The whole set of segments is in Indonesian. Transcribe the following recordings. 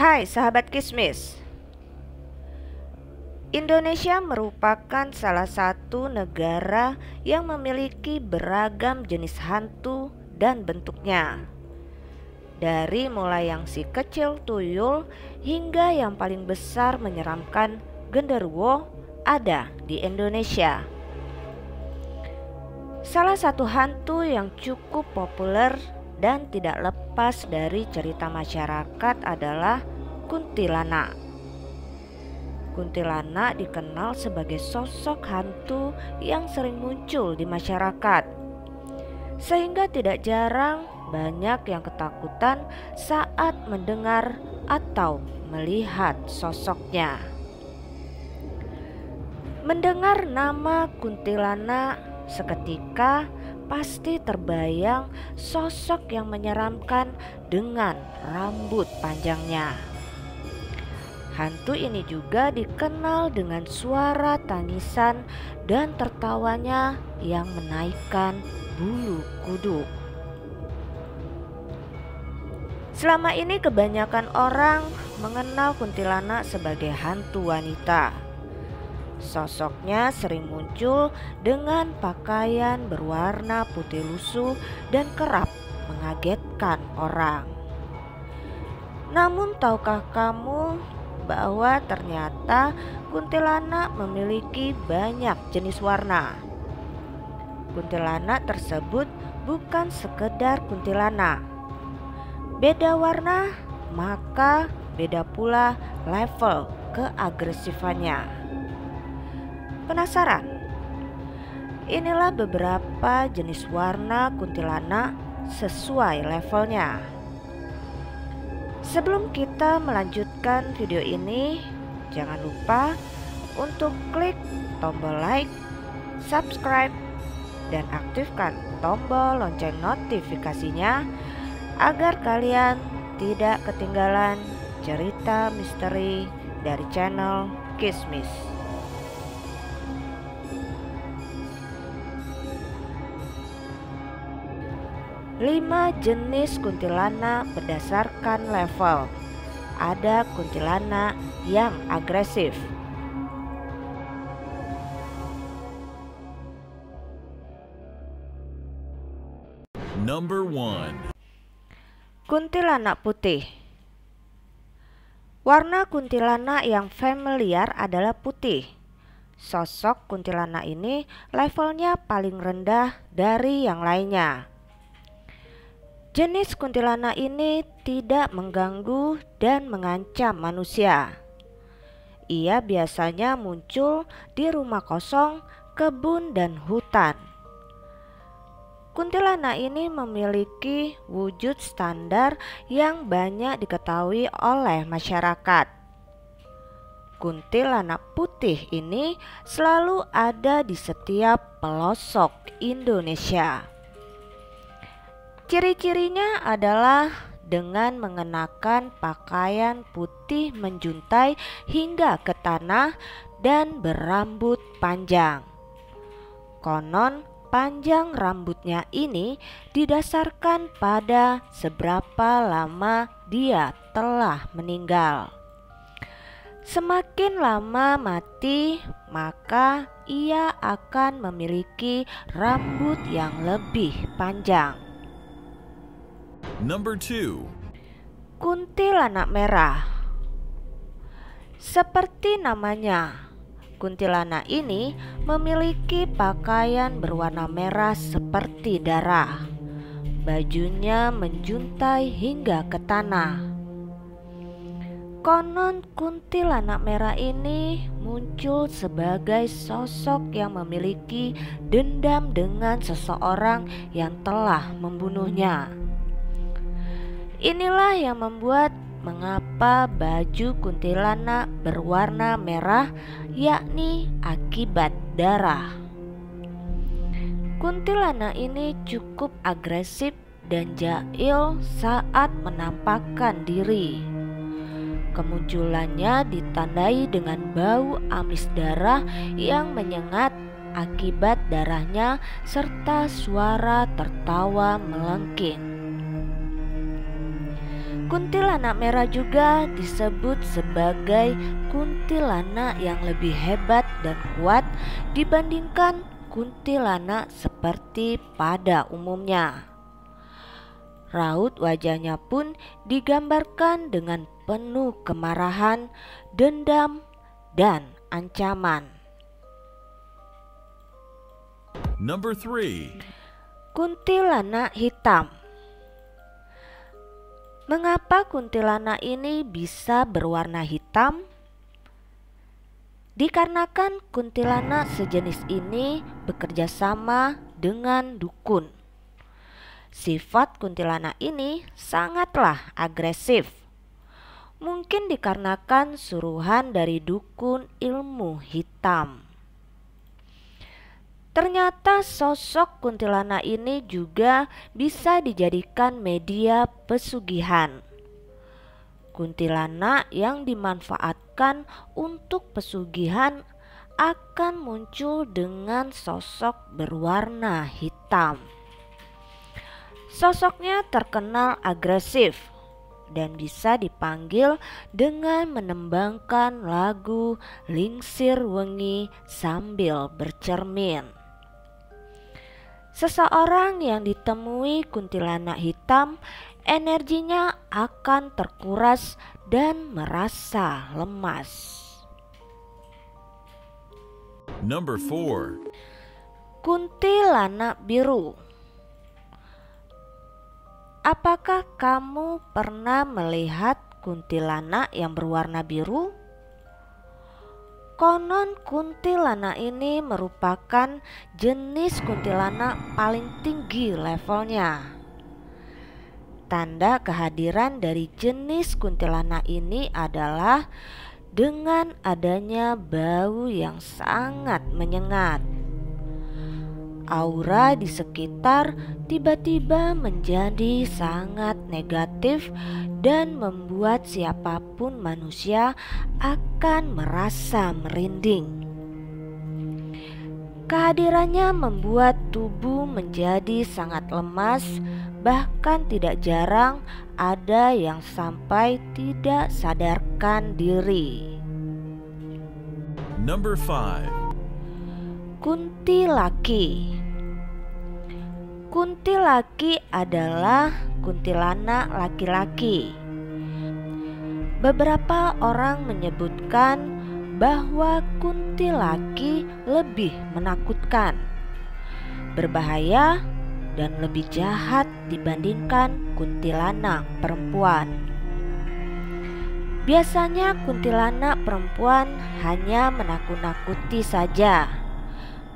Hai sahabat Kismis. Indonesia merupakan salah satu negara yang memiliki beragam jenis hantu dan bentuknya. Dari mulai yang si kecil tuyul hingga yang paling besar menyeramkan genderuwo ada di Indonesia. Salah satu hantu yang cukup populer dan tidak lepas dari cerita masyarakat adalah kuntilanak. Kuntilanak dikenal sebagai sosok hantu yang sering muncul di masyarakat, sehingga tidak jarang banyak yang ketakutan saat mendengar atau melihat sosoknya. Mendengar nama kuntilanak, seketika pasti terbayang sosok yang menyeramkan dengan rambut panjangnya. Hantu ini juga dikenal dengan suara tangisan dan tertawanya yang menaikkan bulu kuduk. Selama ini kebanyakan orang mengenal kuntilanak sebagai hantu wanita. Sosoknya sering muncul dengan pakaian berwarna putih lusuh dan kerap mengagetkan orang. Namun tahukah kamu bahwa ternyata kuntilanak memiliki banyak jenis warna? Kuntilanak tersebut bukan sekedar kuntilanak. Beda warna, maka beda pula level keagresifannya. Penasaran? Inilah beberapa jenis warna kuntilanak sesuai levelnya. Sebelum kita melanjutkan video ini, jangan lupa untuk klik tombol like, subscribe, dan aktifkan tombol lonceng notifikasinya agar kalian tidak ketinggalan cerita misteri dari channel Kismis. 5 jenis kuntilanak berdasarkan level. Ada kuntilanak yang agresif. Number 1. Kuntilanak putih. Warna kuntilanak yang familiar adalah putih. Sosok kuntilanak ini levelnya paling rendah dari yang lainnya. Jenis kuntilanak ini tidak mengganggu dan mengancam manusia. Ia biasanya muncul di rumah kosong, kebun, dan hutan. Kuntilanak ini memiliki wujud standar yang banyak diketahui oleh masyarakat. Kuntilanak putih ini selalu ada di setiap pelosok Indonesia. Ciri-cirinya adalah dengan mengenakan pakaian putih menjuntai hingga ke tanah dan berambut panjang. Konon panjang rambutnya ini didasarkan pada seberapa lama dia telah meninggal. Semakin lama mati, maka ia akan memiliki rambut yang lebih panjang. Number 2. Kuntilanak merah. Seperti namanya, kuntilanak ini memiliki pakaian berwarna merah seperti darah. Bajunya menjuntai hingga ke tanah. Konon kuntilanak merah ini muncul sebagai sosok yang memiliki dendam dengan seseorang yang telah membunuhnya. Inilah yang membuat mengapa baju kuntilanak berwarna merah, yakni akibat darah. Kuntilanak ini cukup agresif dan jahil saat menampakkan diri. Kemunculannya ditandai dengan bau amis darah yang menyengat akibat darahnya serta suara tertawa melengking. Kuntilanak merah juga disebut sebagai kuntilanak yang lebih hebat dan kuat dibandingkan kuntilanak seperti pada umumnya. Raut wajahnya pun digambarkan dengan penuh kemarahan, dendam, dan ancaman. Number 3. Kuntilanak hitam. Mengapa kuntilanak ini bisa berwarna hitam? Dikarenakan kuntilanak sejenis ini bekerja sama dengan dukun. Sifat kuntilanak ini sangatlah agresif. Mungkin dikarenakan suruhan dari dukun ilmu hitam. Ternyata sosok kuntilanak ini juga bisa dijadikan media pesugihan. Kuntilanak yang dimanfaatkan untuk pesugihan akan muncul dengan sosok berwarna hitam. Sosoknya terkenal agresif dan bisa dipanggil dengan menembangkan lagu Lingsir Wengi sambil bercermin. Seseorang yang ditemui kuntilanak hitam, energinya akan terkuras dan merasa lemas. Number 4. Kuntilanak biru. Apakah kamu pernah melihat kuntilanak yang berwarna biru? Konon kuntilanak ini merupakan jenis kuntilanak paling tinggi levelnya. Tanda kehadiran dari jenis kuntilanak ini adalah dengan adanya bau yang sangat menyengat. Aura di sekitar tiba-tiba menjadi sangat negatif dan membuat siapapun manusia akan merasa merinding. Kehadirannya membuat tubuh menjadi sangat lemas, bahkan tidak jarang ada yang sampai tidak sadarkan diri. Number 5. Kuntilaki. Kuntilaki adalah kuntilanak laki-laki. Beberapa orang menyebutkan bahwa kuntilaki lebih menakutkan, berbahaya, dan lebih jahat dibandingkan kuntilanak perempuan. Biasanya kuntilanak perempuan hanya menakut-nakuti saja.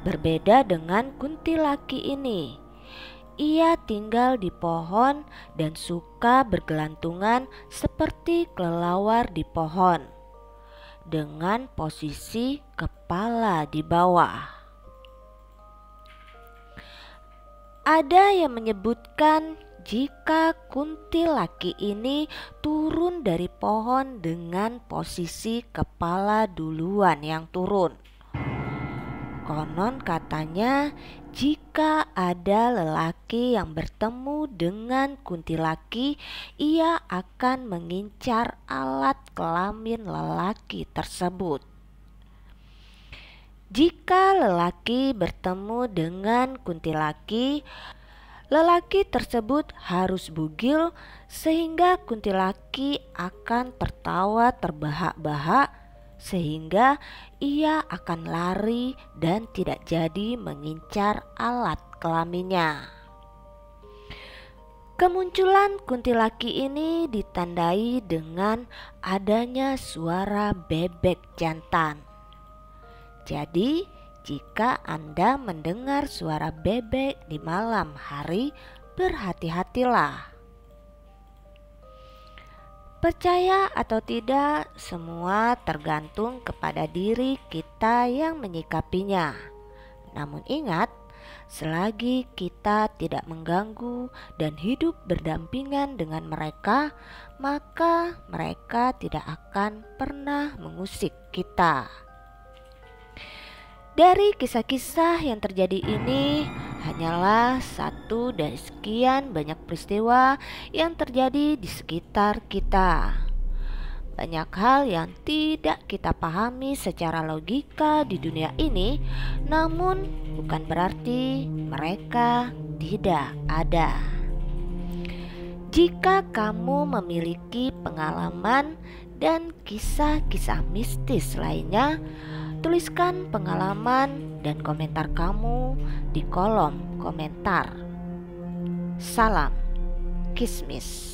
Berbeda dengan kuntilaki ini, ia tinggal di pohon dan suka bergelantungan seperti kelelawar di pohon, dengan posisi kepala di bawah. Ada yang menyebutkan jika kuntilaki ini turun dari pohon dengan posisi kepala duluan yang turun. Konon katanya jika ada lelaki yang bertemu dengan kuntilaki, ia akan mengincar alat kelamin lelaki tersebut. Jika lelaki bertemu dengan kuntilaki, lelaki tersebut harus bugil sehingga kuntilaki akan tertawa terbahak-bahak, sehingga ia akan lari dan tidak jadi mengincar alat kelaminnya. Kemunculan kuntilaki ini ditandai dengan adanya suara bebek jantan. Jadi, jika Anda mendengar suara bebek di malam hari, berhati-hatilah. Percaya atau tidak, semua tergantung kepada diri kita yang menyikapinya. Namun ingat, selagi kita tidak mengganggu dan hidup berdampingan dengan mereka, maka mereka tidak akan pernah mengusik kita. Dari kisah-kisah yang terjadi ini, hanyalah satu dari sekian banyak peristiwa yang terjadi di sekitar kita. Banyak hal yang tidak kita pahami secara logika di dunia ini, namun bukan berarti mereka tidak ada. Jika kamu memiliki pengalaman dan kisah-kisah mistis lainnya, tuliskan pengalaman dan komentar kamu di kolom komentar. Salam Kismis.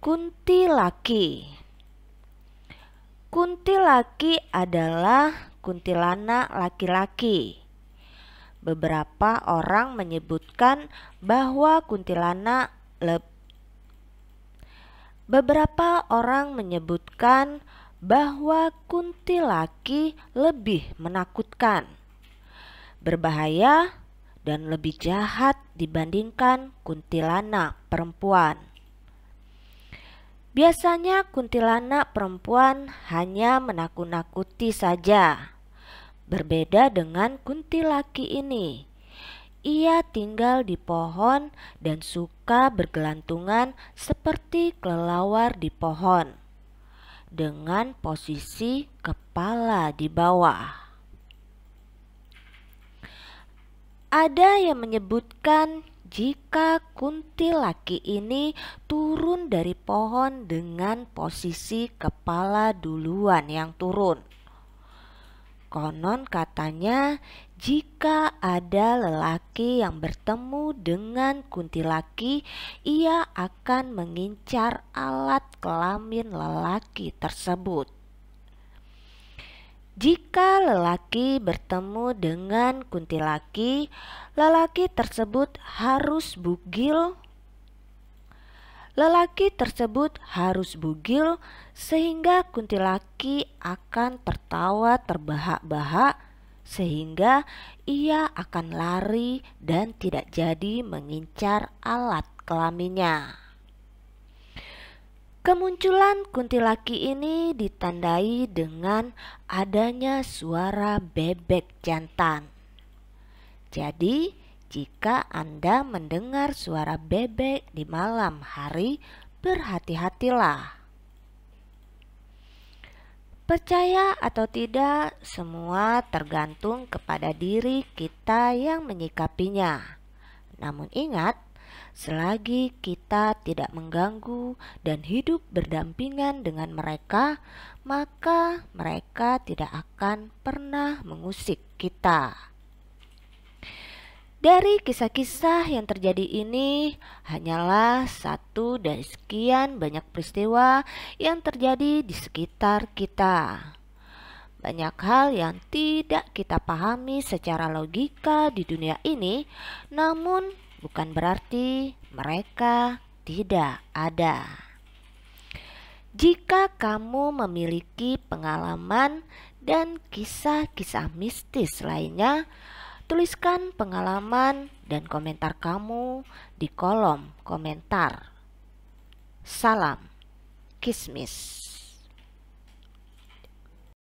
Kuntilaki. Kuntilaki adalah kuntilanak laki-laki. Beberapa orang menyebutkan bahwa kuntilaki lebih menakutkan, berbahaya, dan lebih jahat dibandingkan kuntilanak perempuan. Biasanya kuntilanak perempuan hanya menakut-nakuti saja. Berbeda dengan kuntilaki ini. Ia tinggal di pohon dan suka bergelantungan seperti kelelawar di pohon, dengan posisi kepala di bawah. Ada yang menyebutkan jika kuntilaki ini turun dari pohon dengan posisi kepala duluan yang turun. Konon katanya jika ada lelaki yang bertemu dengan kuntilaki, ia akan mengincar alat kelamin lelaki tersebut. Jika lelaki bertemu dengan kuntilaki, lelaki tersebut harus bugil. Sehingga kuntilaki akan tertawa terbahak-bahak, sehingga ia akan lari dan tidak jadi mengincar alat kelaminnya. Kemunculan kuntilaki ini ditandai dengan adanya suara bebek jantan. Jadi, jika Anda mendengar suara bebek di malam hari, berhati-hatilah. Percaya atau tidak, semua tergantung kepada diri kita yang menyikapinya. Namun ingat, selagi kita tidak mengganggu dan hidup berdampingan dengan mereka, maka mereka tidak akan pernah mengusik kita. Dari kisah-kisah yang terjadi ini hanyalah satu dari sekian banyak peristiwa yang terjadi di sekitar kita. Banyak hal yang tidak kita pahami secara logika di dunia ini, namun bukan berarti mereka tidak ada. Jika kamu memiliki pengalaman dan kisah-kisah mistis lainnya, tuliskan pengalaman dan komentar kamu di kolom komentar. Salam Kismis.